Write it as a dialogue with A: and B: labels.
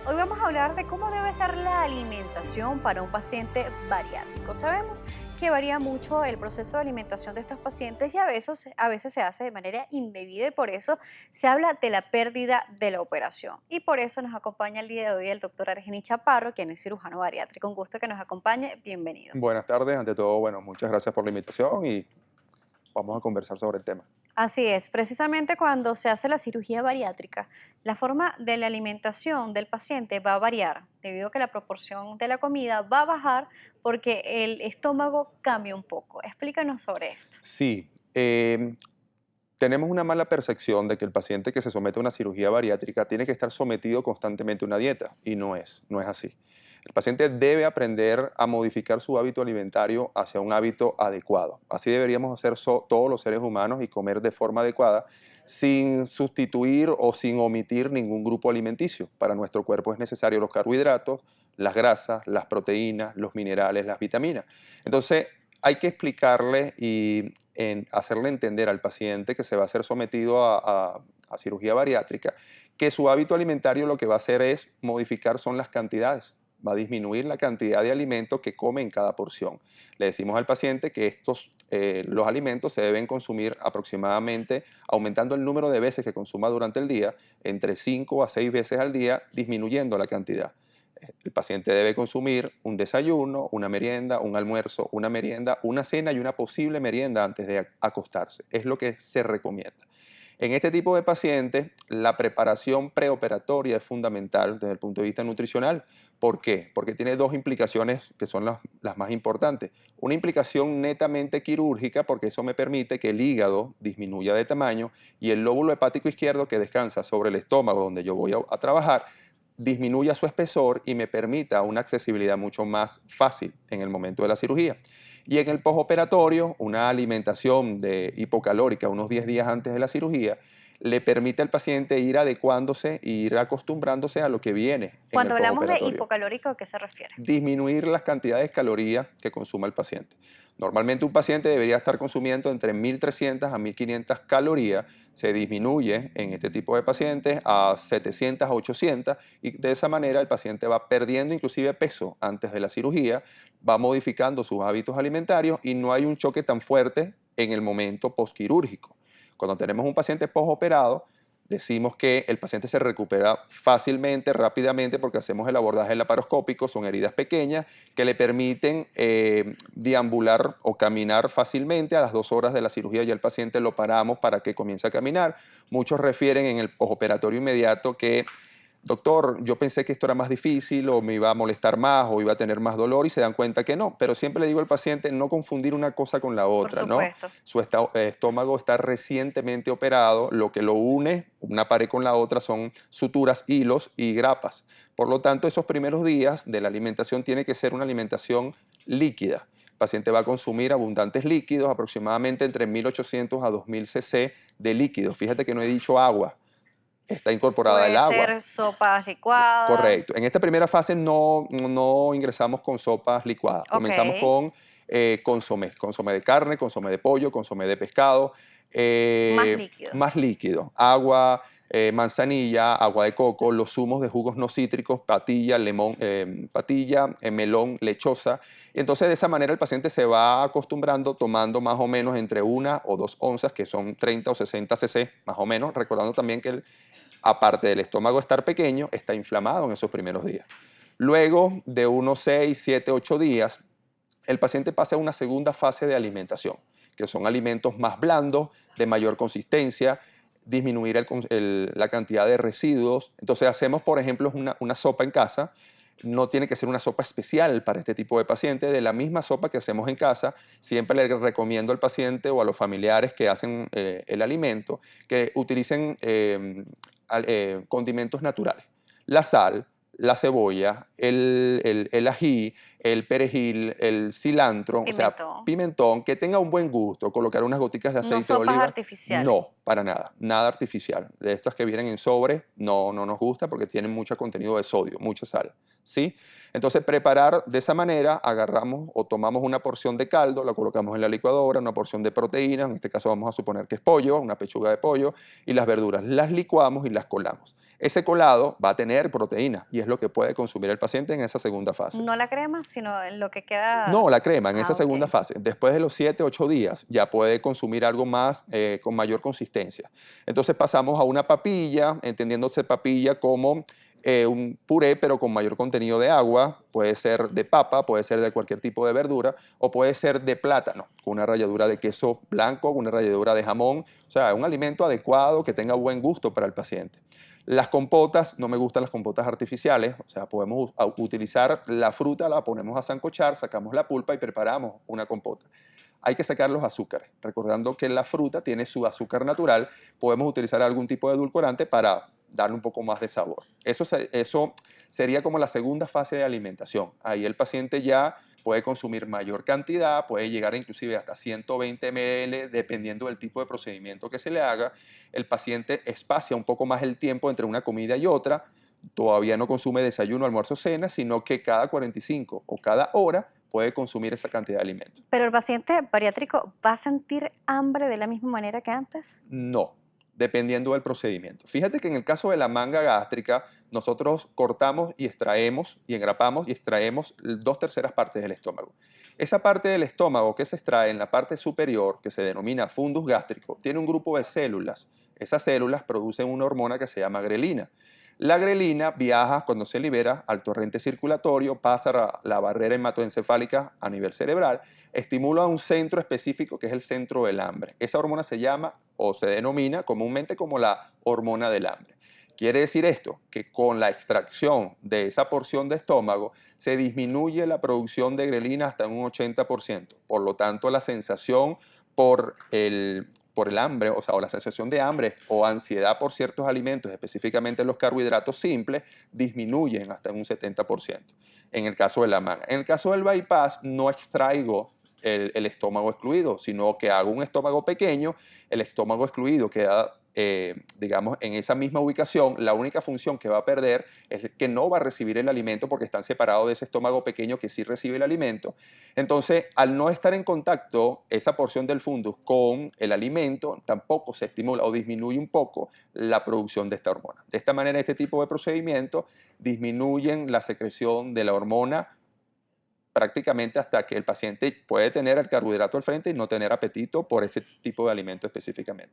A: Hoy vamos a hablar de cómo debe ser la alimentación para un paciente bariátrico. Sabemos que varía mucho el proceso de alimentación de estos pacientes y a veces se hace de manera indebida y por eso se habla de la pérdida de la operación. Y por eso nos acompaña el día de hoy el doctor Argenis Chaparro, quien es cirujano bariátrico. Un gusto que nos acompañe. Bienvenido.
B: Buenas tardes, ante todo, bueno, muchas gracias por la invitación y vamos a conversar sobre el tema.
A: Así es, precisamente cuando se hace la cirugía bariátrica, la forma de la alimentación del paciente va a variar debido a que la proporción de la comida va a bajar porque el estómago cambia un poco. Explícanos sobre esto.
B: Sí, tenemos una mala percepción de que el paciente que se somete a una cirugía bariátrica tiene que estar sometido constantemente a una dieta y no es así. El paciente debe aprender a modificar su hábito alimentario hacia un hábito adecuado. Así deberíamos hacer todos los seres humanos y comer de forma adecuada sin sustituir o sin omitir ningún grupo alimenticio. Para nuestro cuerpo es necesario los carbohidratos, las grasas, las proteínas, los minerales, las vitaminas. Entonces, hay que explicarle y hacerle entender al paciente que se va a ser sometido a cirugía bariátrica que su hábito alimentario lo que va a hacer es modificar son las cantidades. Va a disminuir la cantidad de alimento que come en cada porción. Le decimos al paciente que los alimentos se deben consumir aproximadamente, aumentando el número de veces que consuma durante el día, entre 5 a 6 veces al día, disminuyendo la cantidad. El paciente debe consumir un desayuno, una merienda, un almuerzo, una merienda, una cena y una posible merienda antes de acostarse. Es lo que se recomienda. En este tipo de pacientes, la preparación preoperatoria es fundamental desde el punto de vista nutricional. ¿Por qué? Porque tiene dos implicaciones que son las más importantes. Una implicación netamente quirúrgica, porque eso me permite que el hígado disminuya de tamaño y el lóbulo hepático izquierdo que descansa sobre el estómago donde yo voy a trabajar, disminuya su espesor y me permita una accesibilidad mucho más fácil en el momento de la cirugía. Y en el postoperatorio, una alimentación hipocalórica unos 10 días antes de la cirugía le permite al paciente ir adecuándose e ir acostumbrándose a lo que viene en el
A: Cuando hablamos de
B: postoperatorio.
A: hipocalórico, ¿a qué se refiere?
B: Disminuir las cantidades de calorías que consuma el paciente. Normalmente un paciente debería estar consumiendo entre 1.300 a 1.500 calorías, se disminuye en este tipo de pacientes a 700 a 800 y de esa manera el paciente va perdiendo inclusive peso antes de la cirugía, va modificando sus hábitos alimentarios y no hay un choque tan fuerte en el momento postquirúrgico. Cuando tenemos un paciente postoperado, decimos que el paciente se recupera fácilmente, rápidamente, porque hacemos el abordaje laparoscópico, son heridas pequeñas que le permiten deambular o caminar fácilmente. A las 2 horas de la cirugía ya el paciente lo paramos para que comience a caminar. Muchos refieren en el postoperatorio inmediato que doctor, yo pensé que esto era más difícil o me iba a molestar más o iba a tener más dolor y se dan cuenta que no, pero siempre le digo al paciente no confundir una cosa con la
A: Por
B: otra, ¿no?
A: supuesto.
B: Su estómago está recientemente operado, lo que lo une una pared con la otra son suturas, hilos y grapas. Por lo tanto, esos primeros días de la alimentación tiene que ser una alimentación líquida. El paciente va a consumir abundantes líquidos, aproximadamente entre 1.800 a 2.000 cc de líquidos. Fíjate que no he dicho agua. Está incorporada el
A: Puede
B: agua.
A: ser sopas licuadas.
B: Correcto. En esta primera fase no ingresamos con sopas licuadas.
A: Ok,
B: Comenzamos con consomé de carne, consomé de pollo, consomé de pescado,
A: más líquido.
B: más líquido, agua, manzanilla, agua de coco, los zumos de jugos no cítricos, patilla, limón, patilla, melón, lechosa. Y entonces de esa manera el paciente se va acostumbrando tomando más o menos entre 1 o 2 onzas, que son 30 o 60 cc, más o menos, recordando también que aparte del estómago estar pequeño, está inflamado en esos primeros días. Luego de unos 6, 7, 8 días, el paciente pasa a una segunda fase de alimentación, que son alimentos más blandos, de mayor consistencia, disminuir la cantidad de residuos. Entonces hacemos, por ejemplo, una sopa en casa. No tiene que ser una sopa especial para este tipo de paciente. De la misma sopa que hacemos en casa, siempre le recomiendo al paciente o a los familiares que hacen el alimento que utilicen condimentos naturales. La sal, la cebolla, el ají, el perejil, el cilantro, o sea,
A: Pimentón.
B: pimentón, que tenga un buen gusto, colocar unas goticas de
A: No
B: aceite de
A: sopas
B: oliva,
A: artificiales.
B: no, para nada, nada artificial. De estas que vienen en sobre, no, no nos gusta porque tienen mucho contenido de sodio, mucha sal, ¿sí? Entonces, preparar de esa manera, agarramos o tomamos una porción de caldo, la colocamos en la licuadora, una porción de proteína, en este caso vamos a suponer que es pollo, una pechuga de pollo, y las verduras las licuamos y las colamos. Ese colado va a tener proteína y es lo que puede consumir el paciente en esa segunda fase.
A: No la crema, sino en lo que
B: No,
A: queda.
B: la crema en esa
A: Ah,
B: segunda
A: ok.
B: fase. Después de los 7, 8 días ya puede consumir algo más con mayor consistencia. Entonces pasamos a una papilla, entendiéndose papilla como un puré pero con mayor contenido de agua. Puede ser de papa, puede ser de cualquier tipo de verdura o puede ser de plátano, con una ralladura de queso blanco, con una ralladura de jamón. O sea, un alimento adecuado que tenga buen gusto para el paciente. Las compotas, no me gustan las compotas artificiales, o sea, podemos utilizar la fruta, la ponemos a sancochar, sacamos la pulpa y preparamos una compota. Hay que sacar los azúcares, recordando que la fruta tiene su azúcar natural, podemos utilizar algún tipo de edulcorante para darle un poco más de sabor. Eso sería como la segunda fase de alimentación. Ahí el paciente ya puede consumir mayor cantidad, puede llegar inclusive hasta 120 ml, dependiendo del tipo de procedimiento que se le haga. El paciente espacia un poco más el tiempo entre una comida y otra, todavía no consume desayuno, almuerzo, cena, sino que cada 45 o cada hora puede consumir esa cantidad de alimentos.
A: Pero el paciente bariátrico va a sentir hambre de la misma manera que antes.
B: No, dependiendo del procedimiento. Fíjate que en el caso de la manga gástrica, nosotros cortamos y extraemos y engrapamos y extraemos 2/3 partes del estómago. Esa parte del estómago que se extrae en la parte superior, que se denomina fundus gástrico, tiene un grupo de células. Esas células producen una hormona que se llama grelina. La grelina viaja cuando se libera al torrente circulatorio, pasa a la barrera hematoencefálica a nivel cerebral, estimula a un centro específico que es el centro del hambre. Esa hormona se llama o se denomina comúnmente como la hormona del hambre. Quiere decir esto, que con la extracción de esa porción de estómago se disminuye la producción de grelina hasta un 80%. Por lo tanto, la sensación por el hambre, o sea, o la sensación de hambre o ansiedad por ciertos alimentos, específicamente los carbohidratos simples, disminuyen hasta un 70% en el caso de la manga. En el caso del bypass, no extraigo el estómago excluido, sino que hago un estómago pequeño, el estómago excluido queda, digamos, en esa misma ubicación. La única función que va a perder es que no va a recibir el alimento porque están separados de ese estómago pequeño que sí recibe el alimento. Entonces, al no estar en contacto esa porción del fundus con el alimento, tampoco se estimula o disminuye un poco la producción de esta hormona. De esta manera, este tipo de procedimientos disminuyen la secreción de la hormona prácticamente hasta que el paciente puede tener el carbohidrato al frente y no tener apetito por ese tipo de alimento específicamente.